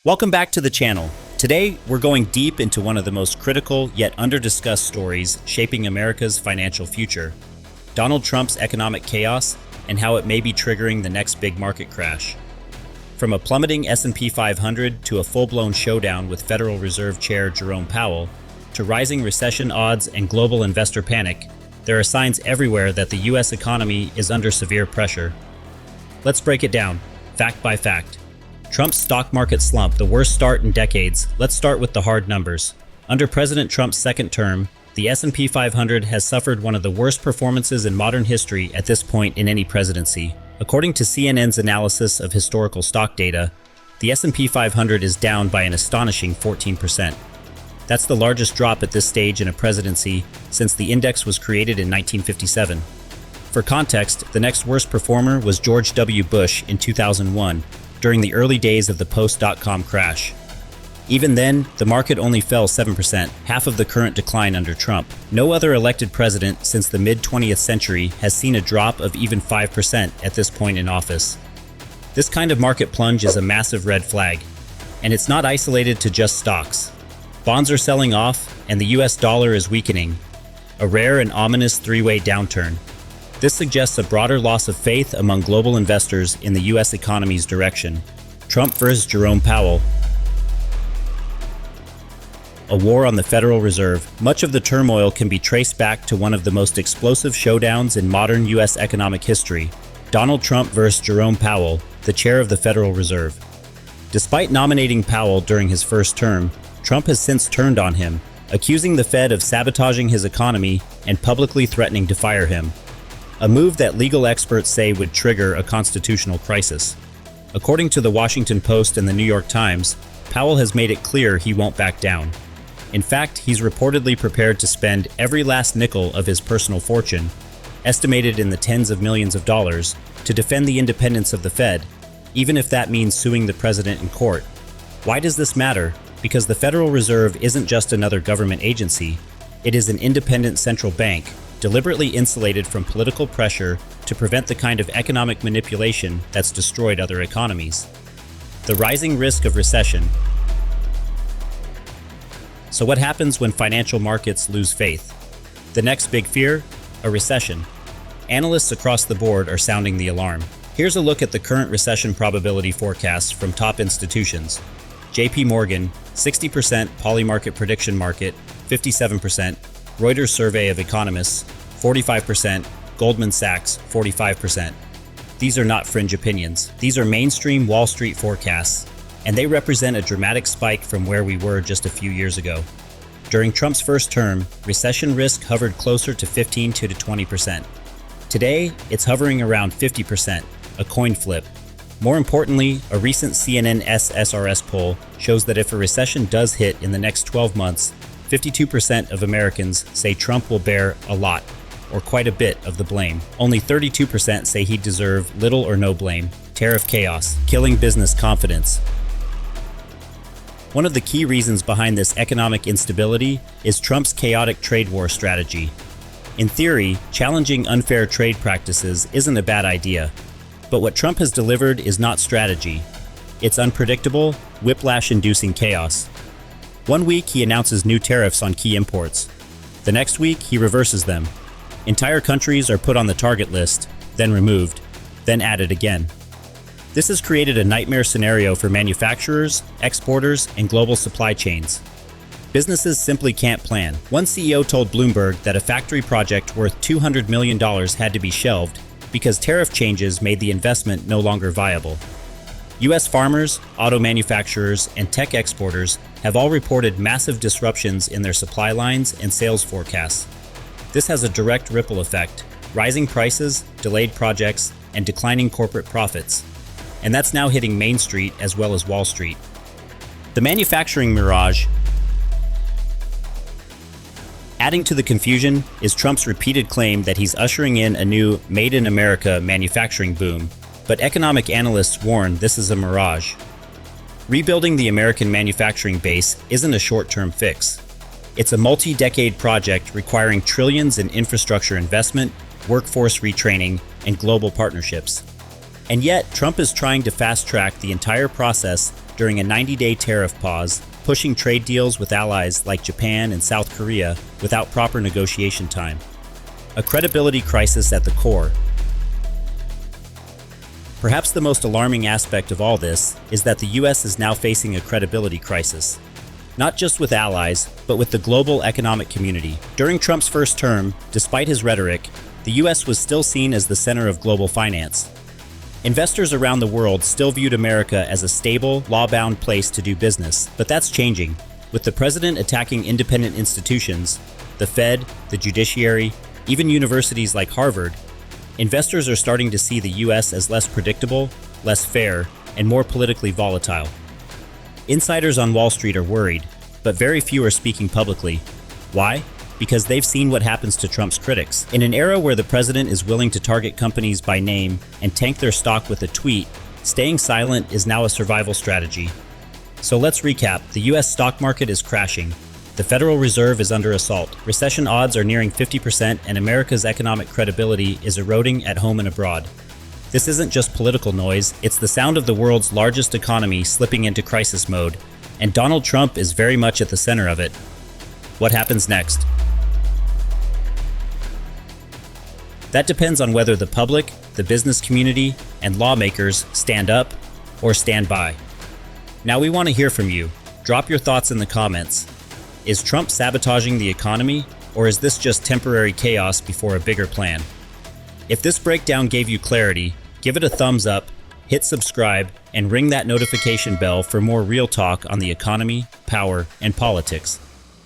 Welcome back to the channel. Today, we're going deep into one of the most critical yet under-discussed stories shaping America's financial future: Donald Trump's economic chaos and how it may be triggering the next big market crash. From a plummeting S&P 500 to a full-blown showdown with Federal Reserve Chair Jerome Powell, to rising recession odds and global investor panic, there are signs everywhere that the U.S. economy is under severe pressure. Let's break it down, fact by fact. Trump's stock market slump, the worst start in decades. Let's start with the hard numbers. Under President Trump's second term, the S&P 500 has suffered one of the worst performances in modern history at this point in any presidency. According to CNN's analysis of historical stock data, the S&P 500 is down by an astonishing 14%. That's the largest drop at this stage in a presidency since the index was created in 1957. For context, the next worst performer was George W. Bush in 2001, during the early days of the post-dot-com crash. Even then, the market only fell 7%, half of the current decline under Trump. No other elected president since the mid-20th century has seen a drop of even 5% at this point in office. This kind of market plunge is a massive red flag, and it's not isolated to just stocks. Bonds are selling off, and the US dollar is weakening, a rare and ominous three-way downturn. This suggests a broader loss of faith among global investors in the U.S. economy's direction. Trump versus Jerome Powell. A war on the Federal Reserve. Much of the turmoil can be traced back to one of the most explosive showdowns in modern U.S. economic history: Donald Trump versus Jerome Powell, the chair of the Federal Reserve. Despite nominating Powell during his first term, Trump has since turned on him, accusing the Fed of sabotaging his economy and publicly threatening to fire him. A move that legal experts say would trigger a constitutional crisis. According to the Washington Post and the New York Times, Powell has made it clear he won't back down. In fact, he's reportedly prepared to spend every last nickel of his personal fortune, estimated in the tens of millions of dollars, to defend the independence of the Fed, even if that means suing the president in court. Why does this matter? Because the Federal Reserve isn't just another government agency. It is an independent central bank, deliberately insulated from political pressure to prevent the kind of economic manipulation that's destroyed other economies. The rising risk of recession. So what happens when financial markets lose faith? The next big fear? A recession. Analysts across the board are sounding the alarm. Here's a look at the current recession probability forecasts from top institutions. JPMorgan, 60%, Polymarket Prediction Market, 57%, Reuters Survey of Economists, 45%, Goldman Sachs, 45%. These are not fringe opinions. These are mainstream Wall Street forecasts, and they represent a dramatic spike from where we were just a few years ago. During Trump's first term, recession risk hovered closer to 15 to 20%. Today, it's hovering around 50%, a coin flip. More importantly, a recent CNN SSRS poll shows that if a recession does hit in the next 12 months, 52% of Americans say Trump will bear a lot, or quite a bit, of the blame. Only 32% say he'd deserve little or no blame. Tariff chaos, killing business confidence. One of the key reasons behind this economic instability is Trump's chaotic trade war strategy. In theory, challenging unfair trade practices isn't a bad idea, but what Trump has delivered is not strategy. It's unpredictable, whiplash-inducing chaos. One week, he announces new tariffs on key imports. The next week, he reverses them. Entire countries are put on the target list, then removed, then added again. This has created a nightmare scenario for manufacturers, exporters, and global supply chains. Businesses simply can't plan. One CEO told Bloomberg that a factory project worth $200 million had to be shelved because tariff changes made the investment no longer viable. U.S. farmers, auto manufacturers, and tech exporters have all reported massive disruptions in their supply lines and sales forecasts. This has a direct ripple effect: rising prices, delayed projects, and declining corporate profits. And that's now hitting Main Street as well as Wall Street. The manufacturing mirage. Adding to the confusion is Trump's repeated claim that he's ushering in a new Made in America manufacturing boom. But economic analysts warn this is a mirage. Rebuilding the American manufacturing base isn't a short-term fix. It's a multi-decade project requiring trillions in infrastructure investment, workforce retraining, and global partnerships. And yet, Trump is trying to fast-track the entire process during a 90-day tariff pause, pushing trade deals with allies like Japan and South Korea without proper negotiation time. A credibility crisis at the core. Perhaps the most alarming aspect of all this is that the US is now facing a credibility crisis. Not just with allies, but with the global economic community. During Trump's first term, despite his rhetoric, the US was still seen as the center of global finance. Investors around the world still viewed America as a stable, law-bound place to do business, but that's changing. With the president attacking independent institutions, the Fed, the judiciary, even universities like Harvard, investors are starting to see the US as less predictable, less fair, and more politically volatile. Insiders on Wall Street are worried, but very few are speaking publicly. Why? Because they've seen what happens to Trump's critics. In an era where the president is willing to target companies by name and tank their stock with a tweet, staying silent is now a survival strategy. So let's recap. The US stock market is crashing. The Federal Reserve is under assault. Recession odds are nearing 50%, and America's economic credibility is eroding at home and abroad. This isn't just political noise, it's the sound of the world's largest economy slipping into crisis mode, and Donald Trump is very much at the center of it. What happens next? That depends on whether the public, the business community, and lawmakers stand up or stand by. Now we want to hear from you. Drop your thoughts in the comments. Is Trump sabotaging the economy, or is this just temporary chaos before a bigger plan? If this breakdown gave you clarity, give it a thumbs up, hit subscribe, and ring that notification bell for more real talk on the economy, power, and politics.